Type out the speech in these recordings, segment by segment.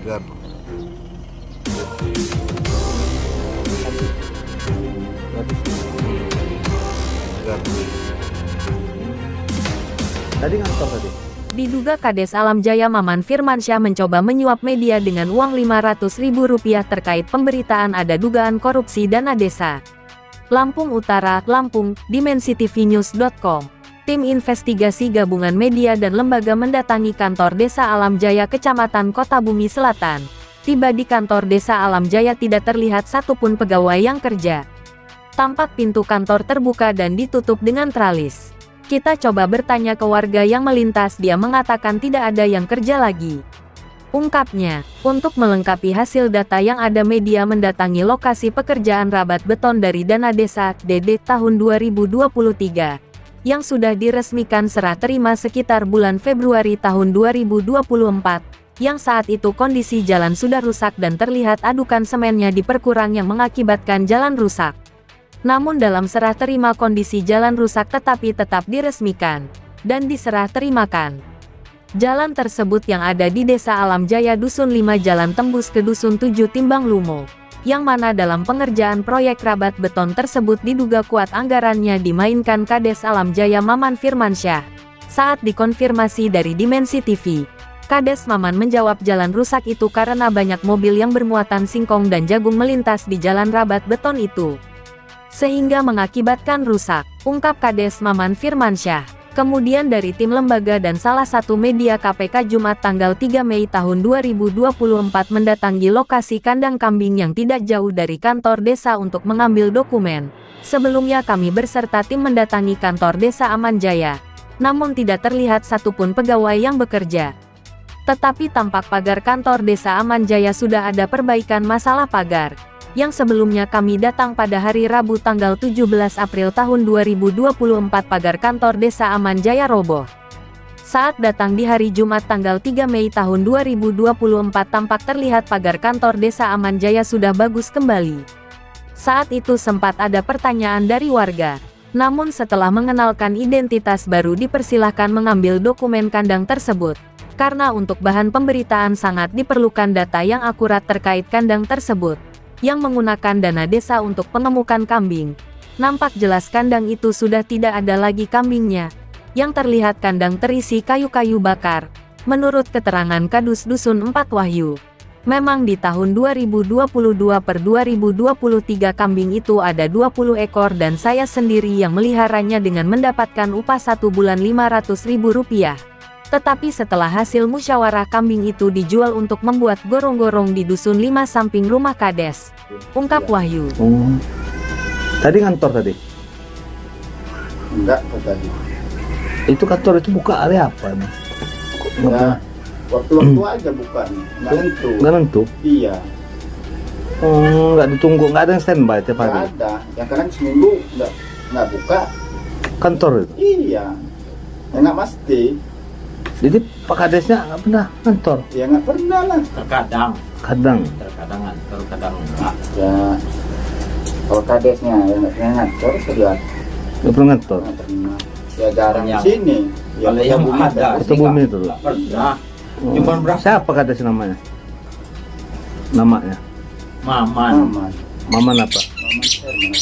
Gar. Gar. Tadi ngantor tadi. Diduga Kades Alam Jaya Maman Firmansyah mencoba menyuap media dengan uang Rp500.000 terkait pemberitaan ada dugaan korupsi dana desa. Lampung Utara, Lampung, DimensiTVNews.com. Tim investigasi gabungan media dan lembaga mendatangi kantor Desa Alam Jaya Kecamatan Kota Bumi Selatan. Tiba di kantor Desa Alam Jaya tidak terlihat satupun pegawai yang kerja. Tampak pintu kantor terbuka dan ditutup dengan tralis. Kita coba bertanya ke warga yang melintas, dia mengatakan tidak ada yang kerja lagi. Ungkapnya, untuk melengkapi hasil data yang ada media mendatangi lokasi pekerjaan rabat beton dari dana desa DD tahun 2023 yang sudah diresmikan serah terima sekitar bulan Februari tahun 2024 yang saat itu kondisi jalan sudah rusak dan terlihat adukan semennya diperkurang yang mengakibatkan jalan rusak. Namun dalam serah terima kondisi jalan rusak tetapi tetap diresmikan dan diserah terimakan. Jalan tersebut yang ada di Desa Alam Jaya Dusun 5 jalan tembus ke Dusun 7 Timbang Lumo, yang mana dalam pengerjaan proyek rabat beton tersebut diduga kuat anggarannya dimainkan Kades Alam Jaya Maman Firmansyah. Saat dikonfirmasi dari Dimensi TV, Kades Maman menjawab jalan rusak itu karena banyak mobil yang bermuatan singkong dan jagung melintas di jalan rabat beton itu, sehingga mengakibatkan rusak, ungkap Kades Maman Firmansyah. Kemudian dari tim lembaga dan salah satu media KPK Jumat tanggal 3 Mei tahun 2024 mendatangi lokasi kandang kambing yang tidak jauh dari kantor desa untuk mengambil dokumen. Sebelumnya kami berserta tim mendatangi kantor Desa Aman Jaya, namun tidak terlihat satupun pegawai yang bekerja. Tetapi tampak pagar kantor Desa Aman Jaya sudah ada perbaikan masalah pagar, yang sebelumnya kami datang pada hari Rabu tanggal 17 April tahun 2024 pagar kantor Desa Aman Jaya roboh. Saat datang di hari Jumat tanggal 3 Mei tahun 2024 tampak terlihat pagar kantor Desa Aman Jaya sudah bagus kembali. Saat itu sempat ada pertanyaan dari warga, namun setelah mengenalkan identitas baru dipersilahkan mengambil dokumen kandang tersebut. Karena untuk bahan pemberitaan sangat diperlukan data yang akurat terkait kandang tersebut, yang menggunakan dana desa untuk pengemukan kambing. Nampak jelas kandang itu sudah tidak ada lagi kambingnya. Yang terlihat kandang terisi kayu-kayu bakar. Menurut keterangan Kadus Dusun 4 Wahyu, memang di tahun 2022 per 2023 kambing itu ada 20 ekor dan saya sendiri yang meliharanya dengan mendapatkan upah 1 bulan Rp500.000. Tetapi setelah hasil musyawarah kambing itu dijual untuk membuat gorong-gorong di Dusun 5 samping rumah Kades, ungkap Wahyu. Tadi ngantor tadi? Enggak, tadi. Itu kantor itu buka area apa emang? Ya, waktu-waktu aja bukan. Nggak nentu. Nggak nentu? Iya. Nggak ditunggu, nggak ada yang standby tiap hari? Nggak ada. Yang kadang seminggu nggak buka. Kantor itu? Iya. Ya nggak pasti. Jadi Pak Kadesnya nggak pernah kantor? Ya nggak pernah lah. Terkadang Nah, ya. Kalau kadesnya yang nggak pernah ngatur, sudah Nggak pernah kantor? nggak pernah. Ya jarang di Yang- sini. Ya, kalau yang bumi ada Kota Bumi itu? nggak pernah. Cuman berapa? Siapa Kades namanya? Namanya? Maman. Maman. Maman apa? Maman Herman.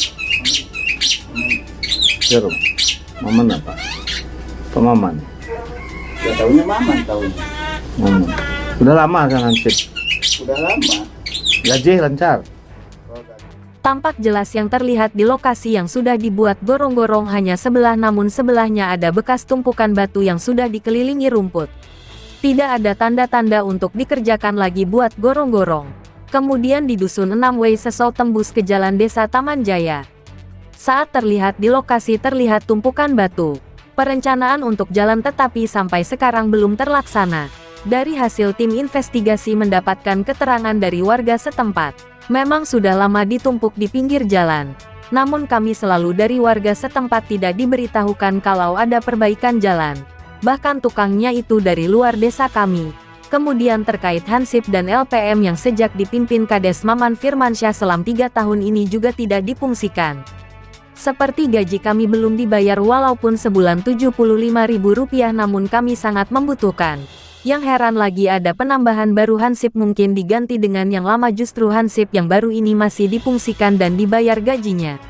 Serum. Maman apa? Pemaman. Ya tahunya Maman tahunya. Maman. Udah lama kan hansip? Udah lama. Gaji lancar? Tampak jelas yang terlihat di lokasi yang sudah dibuat gorong-gorong hanya sebelah, namun sebelahnya ada bekas tumpukan batu yang sudah dikelilingi rumput. Tidak ada tanda-tanda untuk dikerjakan lagi buat gorong-gorong. Kemudian di Dusun 6W Sesol tembus ke Jalan Desa Taman Jaya. Saat terlihat di lokasi terlihat tumpukan batu. Perencanaan untuk jalan tetapi sampai sekarang belum terlaksana. Dari hasil tim investigasi mendapatkan keterangan dari warga setempat, memang sudah lama ditumpuk di pinggir jalan. Namun kami selalu dari warga setempat tidak diberitahukan kalau ada perbaikan jalan. Bahkan tukangnya itu dari luar desa kami. Kemudian terkait Hansip dan LPM yang sejak dipimpin Kades Maman Firmansyah selama 3 tahun ini juga tidak difungsikan. Seperti gaji kami belum dibayar walaupun sebulan Rp75.000 namun kami sangat membutuhkan. Yang heran lagi ada penambahan baru hansip mungkin diganti dengan yang lama, justru hansip yang baru ini masih difungsikan dan dibayar gajinya.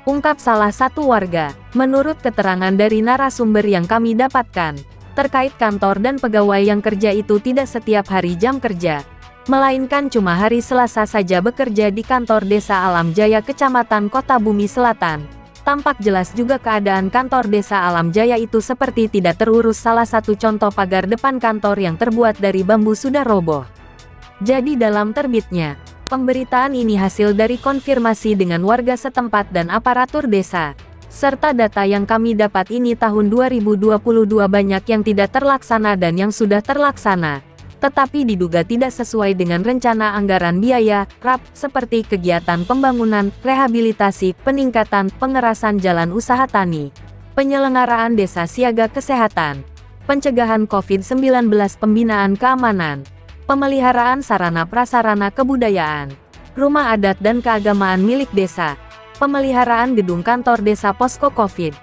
Ungkap salah satu warga. Menurut keterangan dari narasumber yang kami dapatkan, terkait kantor dan pegawai yang kerja itu tidak setiap hari jam kerja, melainkan cuma hari Selasa saja bekerja di kantor Desa Alam Jaya Kecamatan Kota Bumi Selatan. Tampak jelas juga keadaan kantor Desa Alam Jaya itu seperti tidak terurus. Salah satu contoh pagar depan kantor yang terbuat dari bambu sudah roboh. Jadi dalam terbitnya, pemberitaan ini hasil dari konfirmasi dengan warga setempat dan aparatur desa. Serta data yang kami dapat ini tahun 2022 banyak yang tidak terlaksana dan yang sudah terlaksana, tetapi diduga tidak sesuai dengan rencana anggaran biaya, RAP, seperti kegiatan pembangunan, rehabilitasi, peningkatan, pengerasan jalan usaha tani, penyelenggaraan desa siaga kesehatan, pencegahan COVID-19, pembinaan keamanan, pemeliharaan sarana prasarana kebudayaan, rumah adat dan keagamaan milik desa, pemeliharaan gedung kantor desa posko COVID.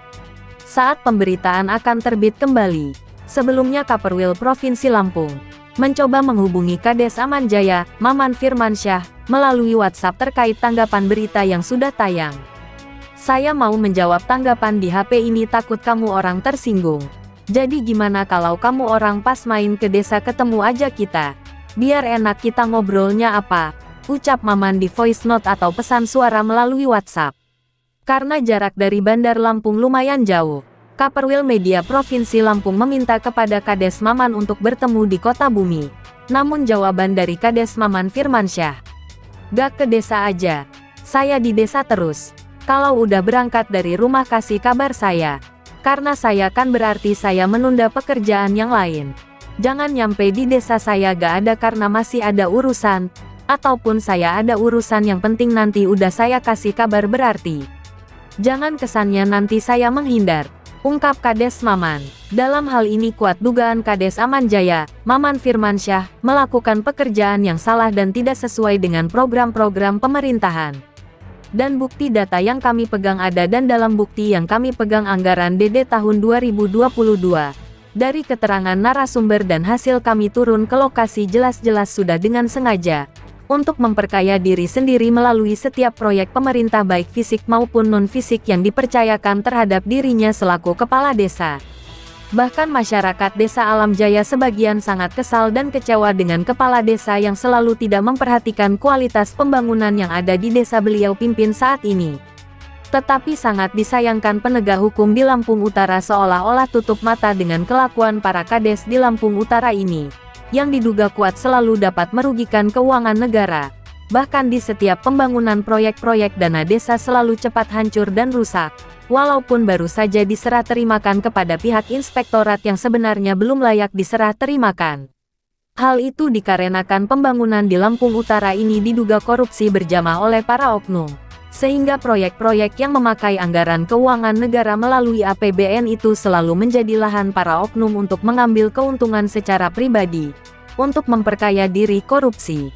Saat pemberitaan akan terbit kembali, sebelumnya Kaperwil Provinsi Lampung mencoba menghubungi Kades Aman Jaya, Maman Firmansyah, melalui WhatsApp terkait tanggapan berita yang sudah tayang. Saya mau menjawab tanggapan di HP ini, takut kamu orang tersinggung. Jadi gimana kalau kamu orang pas main ke desa ketemu aja kita? Biar enak kita ngobrolnya apa? Ucap Maman di voice note atau pesan suara melalui WhatsApp. Karena jarak dari Bandar Lampung lumayan jauh, Kaperwil Media Provinsi Lampung meminta kepada Kades Maman untuk bertemu di Kota Bumi. Namun jawaban dari Kades Maman Firmansyah, "Gak ke desa aja. Saya di desa terus. Kalau udah berangkat dari rumah kasih kabar saya. Karena saya kan berarti saya menunda pekerjaan yang lain. Jangan nyampe di desa saya gak ada karena masih ada urusan. Ataupun saya ada urusan yang penting nanti udah saya kasih kabar berarti. Jangan kesannya nanti saya menghindar," ungkap Kades Maman. Dalam hal ini kuat dugaan Kades Aman Jaya, Maman Firmansyah, melakukan pekerjaan yang salah dan tidak sesuai dengan program-program pemerintahan. Dan bukti data yang kami pegang ada, dan dalam bukti yang kami pegang anggaran DD tahun 2022. Dari keterangan narasumber dan hasil kami turun ke lokasi jelas-jelas sudah dengan sengaja untuk memperkaya diri sendiri melalui setiap proyek pemerintah baik fisik maupun non-fisik yang dipercayakan terhadap dirinya selaku kepala desa. Bahkan masyarakat Desa Alam Jaya sebagian sangat kesal dan kecewa dengan kepala desa yang selalu tidak memperhatikan kualitas pembangunan yang ada di desa beliau pimpin saat ini. Tetapi sangat disayangkan penegak hukum di Lampung Utara seolah-olah tutup mata dengan kelakuan para kades di Lampung Utara ini, yang diduga kuat selalu dapat merugikan keuangan negara. Bahkan di setiap pembangunan proyek-proyek dana desa selalu cepat hancur dan rusak, walaupun baru saja diserah terimakan kepada pihak inspektorat yang sebenarnya belum layak diserah terimakan. Hal itu dikarenakan pembangunan di Lampung Utara ini diduga korupsi berjamaah oleh para oknum, sehingga proyek-proyek yang memakai anggaran keuangan negara melalui APBN itu selalu menjadi lahan para oknum untuk mengambil keuntungan secara pribadi, untuk memperkaya diri korupsi.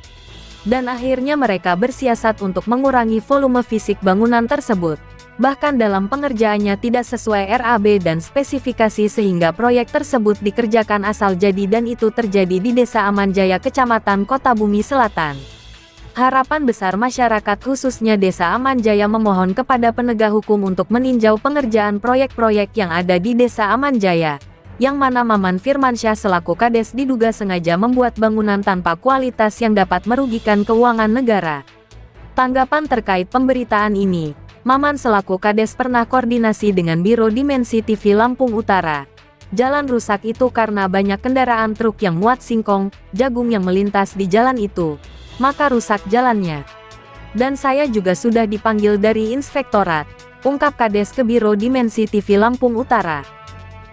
Dan akhirnya mereka bersiasat untuk mengurangi volume fisik bangunan tersebut. Bahkan dalam pengerjaannya tidak sesuai RAB dan spesifikasi sehingga proyek tersebut dikerjakan asal jadi, dan itu terjadi di Desa Aman Jaya Kecamatan Kota Bumi Selatan. Harapan besar masyarakat khususnya Desa Aman Jaya memohon kepada penegak hukum untuk meninjau pengerjaan proyek-proyek yang ada di Desa Aman Jaya, yang mana Maman Firmansyah selaku kades diduga sengaja membuat bangunan tanpa kualitas yang dapat merugikan keuangan negara. Tanggapan terkait pemberitaan ini, Maman selaku kades pernah koordinasi dengan Biro Dimensi TV Lampung Utara. Jalan rusak itu karena banyak kendaraan truk yang muat singkong, jagung yang melintas di jalan itu, maka rusak jalannya. Dan saya juga sudah dipanggil dari inspektorat, ungkap kades ke Biro Dimensi TV Lampung Utara.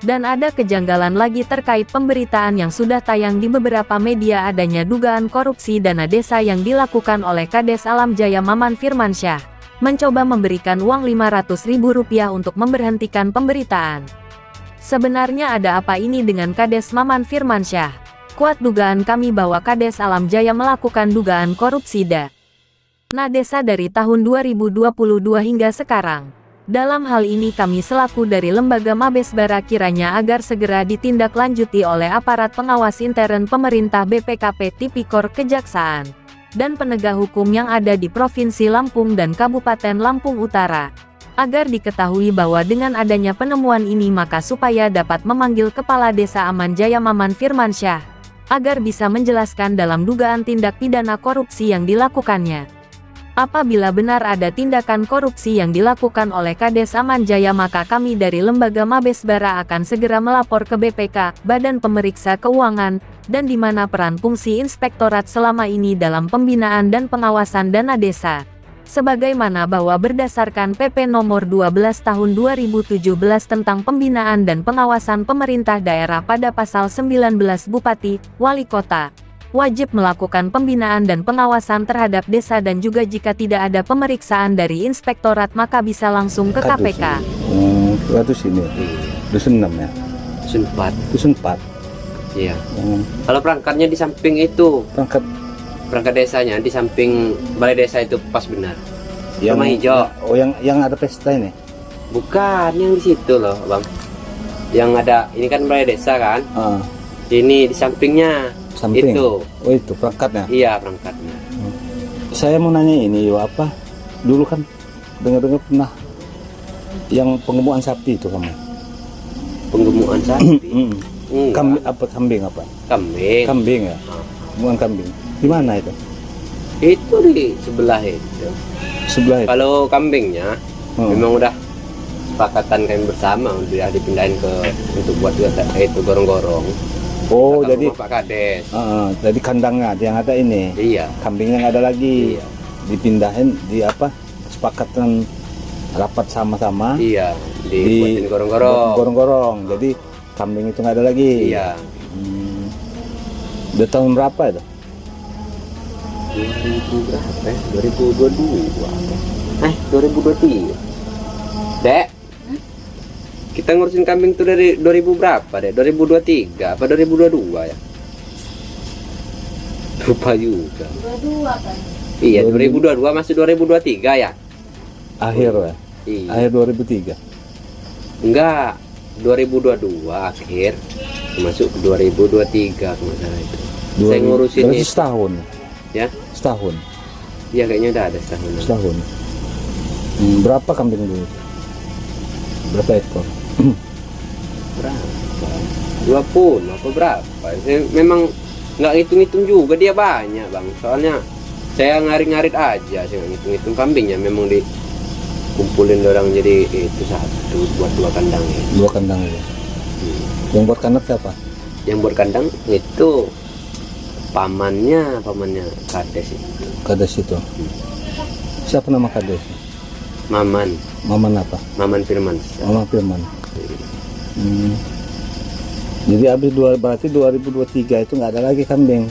Dan ada kejanggalan lagi terkait pemberitaan yang sudah tayang di beberapa media adanya dugaan korupsi dana desa yang dilakukan oleh Kades Alam Jaya Maman Firmansyah, mencoba memberikan uang Rp500.000 untuk memberhentikan pemberitaan. Sebenarnya ada apa ini dengan Kades Maman Firmansyah? Kuat dugaan kami bahwa Kades Alam Jaya melakukan dugaan korupsi dana desa dari tahun 2022 hingga sekarang. Dalam hal ini kami selaku dari Lembaga Mabesbara kiranya agar segera ditindaklanjuti oleh aparat pengawas intern pemerintah BPKP Tipikor Kejaksaan dan penegak hukum yang ada di Provinsi Lampung dan Kabupaten Lampung Utara. Agar diketahui bahwa dengan adanya penemuan ini maka supaya dapat memanggil Kepala Desa Aman Jaya Maman Firmansyah, agar bisa menjelaskan dalam dugaan tindak pidana korupsi yang dilakukannya. Apabila benar ada tindakan korupsi yang dilakukan oleh Kades Aman Jaya maka kami dari Lembaga Mabesbara akan segera melapor ke BPK, Badan Pemeriksa Keuangan, dan di mana peran fungsi inspektorat selama ini dalam pembinaan dan pengawasan dana desa. Sebagaimana bahwa berdasarkan PP nomor 12 tahun 2017 tentang pembinaan dan pengawasan pemerintah daerah pada pasal 19 Bupati, Wali Kota wajib melakukan pembinaan dan pengawasan terhadap desa dan juga jika tidak ada pemeriksaan dari inspektorat maka bisa langsung ke KPK. Ratus ini, dusun 6 ya? Dusun 4. Dusun 4? Iya. Kalau perangkatnya di samping itu, perangkat desanya di samping balai desa itu pas benar. Rumah hijau. Oh yang ada pesta ini? Bukan, yang di situ loh bang. Yang ada, ini kan balai desa kan? Ini di sampingnya. Samping. Itu. Oh itu perangkatnya? Iya perangkatnya. Saya mau nanya ini apa? Dulu kan dengar-dengar pernah yang pengemuan sapi itu kamu? Penggemukan sapi? Kambing apa? Kambing. Kambing ya? Pengemuan kambing. Di mana itu? Itu di sebelah itu. Sebelah itu? Kalau kambingnya memang udah sepakatan kami bersama udah dipindahin ke untuk buat itu gorong-gorong. Oh jadi Pak Kades. Jadi kandangnya yang ada ini. Iya. Kambingnya nggak ada lagi. Iya. Dipindahin di apa? Kesepakatan rapat sama-sama. Iya. Dibuatin gorong-gorong. Gorong-gorong. Jadi kambing itu nggak ada lagi. Iya. Udah tahun berapa itu? 2000 berapa? 2022. 2023. Dek. Kita ngurusin kambing tuh dari 2000 berapa deh? 2023 apa 2022 ya? Lupa juga. 22 kan? Iya, 2022 masih 2023 ya? Akhir ya? Iya. Akhir 2003? Enggak, 2022 akhir masuk 2023 kemarin itu. Saya ngurusin berarti itu. setahun? Ya? Setahun? Iya kayaknya udah ada setahun. Setahun. Berapa kambing dulu? Berapa ekor? Berapa? 20 apa berapa? Saya memang nggak ngitung-ngitung juga dia banyak bang. Soalnya saya ngarit-ngarit aja, saya nggak ngitung-ngitung kambingnya. Memang dikumpulin orang jadi itu satu buat 2 kandang. 2 kandang ya. Yang buat kandang siapa? Yang buat kandang itu pamannya Kades itu. Kades itu. Siapa nama Kades? Maman apa? Maman Firman. Maman Firman. Jadi habis berarti 2023 itu nggak ada lagi kambing.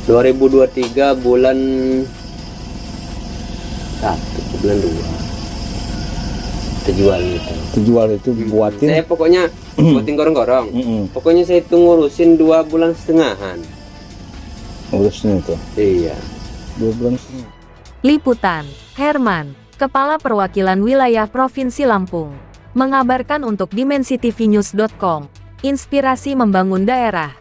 2023 bulan 1 bulan 2 terjual gitu. Terjual itu buatin. Saya pokoknya buatin gorong-gorong. Pokoknya saya itu ngurusin 2,5 bulan. Urusin itu. Iya. 2 bulan setengah. Liputan, Herman, Kepala Perwakilan Wilayah Provinsi Lampung, mengabarkan untuk dimensitivinews.com. Inspirasi membangun daerah.